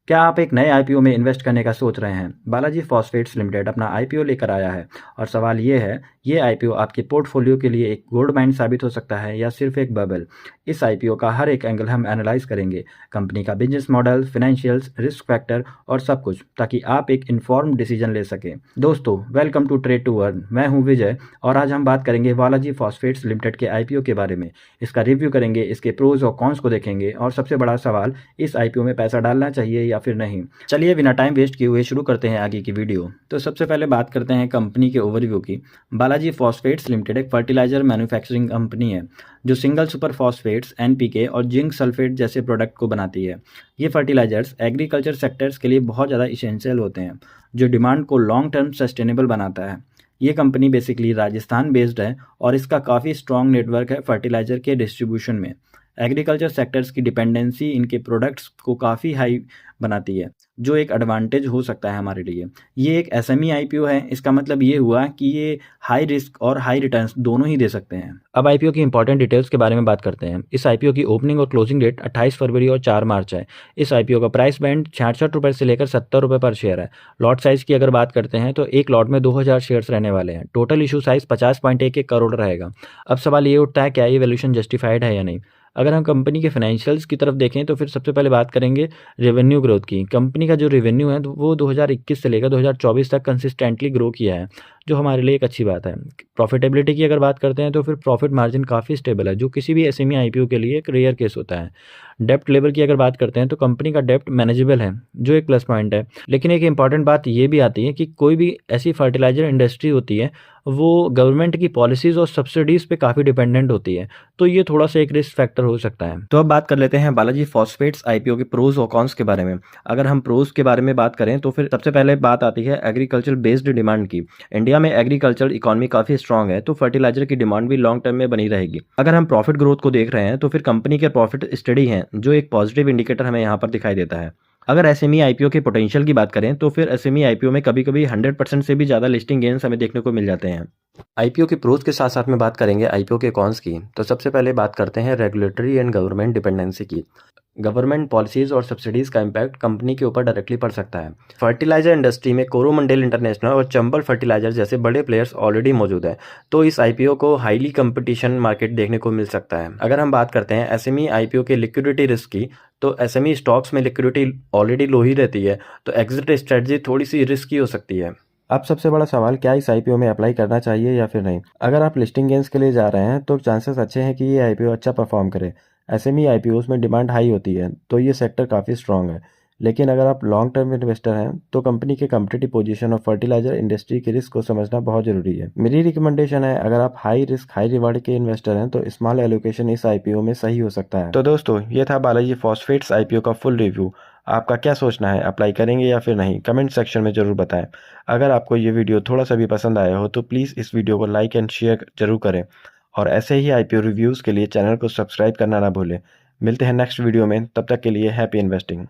क्या आप एक नए आईपीओ में इन्वेस्ट करने का सोच रहे हैं? बालाजी फॉस्फेट्स लिमिटेड अपना आईपीओ लेकर आया है और सवाल ये है, ये आईपीओ आपके पोर्टफोलियो के लिए एक गोल्ड माइन साबित हो सकता है या सिर्फ एक बबल? इस आईपीओ का हर एक एंगल हम एनालाइज करेंगे, कंपनी का business model, financials, risk factor और सब कुछ, ताकि आप एक इन्फॉर्म्ड डिसीजन ले सकें। दोस्तों, welcome to trade to earn. मैं हूं विजय और आज हम बात करेंगे बालाजी फॉस्फेट्स लिमिटेड के आईपीओ के बारे में। इसका रिव्यू करेंगे, इसके प्रोज और कॉन्स को देखेंगे और सबसे बड़ा सवाल, इस आईपीओ में पैसा डालना चाहिए या फिर नहीं। चलिए बिना टाइम वेस्ट किए हुए शुरू करते हैं आगे की वीडियो। तो सबसे पहले बात करते हैं कंपनी के ओवरव्यू की। बालाजी फॉस्फेट्स लिमिटेड एक फर्टिलाइजर मैन्युफैक्चरिंग कंपनी है जो सिंगल सुपर फॉस्फेट्स, एनपीके और जिंक सल्फेट जैसे प्रोडक्ट को बनाती है। ये फर्टिलाइजर्स एग्रीकल्चर सेक्टर्स के लिए बहुत ज़्यादा इसेंशियल होते हैं, जो डिमांड को लॉन्ग टर्म सस्टेनेबल बनाता है। ये कंपनी बेसिकली राजस्थान बेस्ड है और इसका काफ़ी स्ट्रॉन्ग नेटवर्क है फर्टिलाइजर के डिस्ट्रीब्यूशन में। एग्रीकल्चर सेक्टर्स की डिपेंडेंसी इनके प्रोडक्ट्स को काफ़ी हाई बनाती है, जो एक एडवांटेज हो सकता है हमारे लिए। ये एक एसएमई आईपीओ है, इसका मतलब ये हुआ कि ये हाई रिस्क और हाई रिटर्न्स दोनों ही दे सकते हैं। अब आईपीओ की इंपॉर्टेंट डिटेल्स के बारे में बात करते हैं। इस आईपीओ की ओपनिंग और क्लोजिंग डेट 28 फरवरी और 4 मार्च है। इस आईपीओ का प्राइस बैंड 66 रुपये से लेकर 70 रुपये पर शेयर है। लॉट साइज की अगर बात करते हैं तो एक लॉट में 2000 शेयर्स रहने वाले हैं। टोटल इशू साइज 50.11 करोड़ रहेगा। अब सवाल ये उठता है, क्या ये वैल्यूएशन जस्टिफाइड है या नहीं। अगर हम कंपनी के फाइनेंशियल्स की तरफ देखें तो फिर सबसे पहले बात करेंगे रेवेन्यू ग्रोथ की। कंपनी का जो रेवेन्यू है वो 2021 से लेकर 2024 तक कंसिस्टेंटली ग्रो किया है, जो हमारे लिए एक अच्छी बात है। प्रॉफिटेबिलिटी की अगर बात करते हैं तो फिर प्रॉफिट मार्जिन काफ़ी स्टेबल है, जो किसी भी एसएमई आईपीओ के लिए एक रेयर केस होता है। डेप्ट लेवल की अगर बात करते हैं तो कंपनी का डेप्ट मैनेजेबल है, जो एक प्लस पॉइंट है। लेकिन एक इंपॉर्टेंट बात ये भी आती है कि कोई भी ऐसी फर्टिलाइजर इंडस्ट्री होती है वो गवर्नमेंट की पॉलिसीज़ और सब्सिडीज़ पे काफ़ी डिपेंडेंट होती है, तो ये थोड़ा सा एक रिस्क फैक्टर हो सकता है। तो अब बात कर लेते हैं बालाजी फॉस्फेट्स आईपीओ के प्रोज और कॉन्स के बारे में। अगर हम प्रोज के बारे में बात करें तो फिर सबसे पहले बात आती है एग्रीकल्चर बेस्ड डिमांड की। इंडिया में एग्रीकल्चर इकोनॉमी काफ़ी स्ट्रांग है, तो फर्टिलाइजर की डिमांड भी लॉन्ग टर्म में बनी रहेगी। अगर हम प्रॉफिट ग्रोथ को देख रहे हैं तो फिर कंपनी के प्रॉफिट स्टडी हैं, जो एक पॉजिटिव इंडिकेटर हमें यहाँ पर दिखाई देता है। अगर एसएमई आईपीओ के पोटेंशियल की बात करें तो फिर एसएमई आईपीओ में कभी कभी 100% से भी ज़्यादा लिस्टिंग गेन्स हमें देखने को मिल जाते हैं। आईपीओ के प्रोज के साथ साथ में बात करेंगे आईपीओ के कॉन्स की। तो सबसे पहले बात करते हैं रेगुलेटरी एंड गवर्नमेंट डिपेंडेंसी की। गवर्नमेंट पॉलिसीज और सब्सिडीज का इम्पैक्ट कंपनी के ऊपर डायरेक्टली पड़ सकता है। फर्टिलाइजर इंडस्ट्री में कोरोमंडल इंटरनेशनल और चंबल फर्टिलाइजर जैसे बड़े प्लेयर्स ऑलरेडी मौजूद हैं, तो इस आईपीओ को हाईली कंपटीशन मार्केट देखने को मिल सकता है। अगर हम बात करते हैं एसएमई आईपीओ के लिक्विडिटी रिस्क की, तो एसएमई स्टॉक्स में लिक्विडिटी ऑलरेडी लो ही रहती है, तो एग्जिट स्ट्रेटजी थोड़ी सी रिस्की हो सकती है। अब सबसे बड़ा सवाल, क्या इस आईपीओ में अप्लाई करना चाहिए या फिर नहीं। अगर आप लिस्टिंग गेन्स के लिए जा रहे हैं तो चांसेस अच्छे हैं कि ये आईपीओ अच्छा परफॉर्म करे। एसएमई आईपीओस में डिमांड हाई होती है, तो ये सेक्टर काफ़ी स्ट्रांग है। लेकिन अगर आप लॉन्ग टर्म इन्वेस्टर हैं तो कंपनी के कम्पिटिटिव पोजीशन और फर्टिलाइजर इंडस्ट्री के रिस्क को समझना बहुत जरूरी है। मेरी रिकमेंडेशन है, अगर आप हाई रिस्क हाई रिवार्ड के इन्वेस्टर हैं तो स्मॉल एलोकेशन इस आईपीओ में सही हो सकता है। तो दोस्तों, ये था बालाजी फॉस्फेट्स आईपीओ का फुल रिव्यू। आपका क्या सोचना है, अप्लाई करेंगे या फिर नहीं, कमेंट सेक्शन में ज़रूर बताएं। अगर आपको ये वीडियो थोड़ा सा भी पसंद आया हो तो प्लीज़ इस वीडियो को लाइक एंड शेयर जरूर करें, और ऐसे ही आईपीओ रिव्यूज़ के लिए चैनल को सब्सक्राइब करना ना भूलें। मिलते हैं नेक्स्ट वीडियो में, तब तक के लिए हैप्पी इन्वेस्टिंग।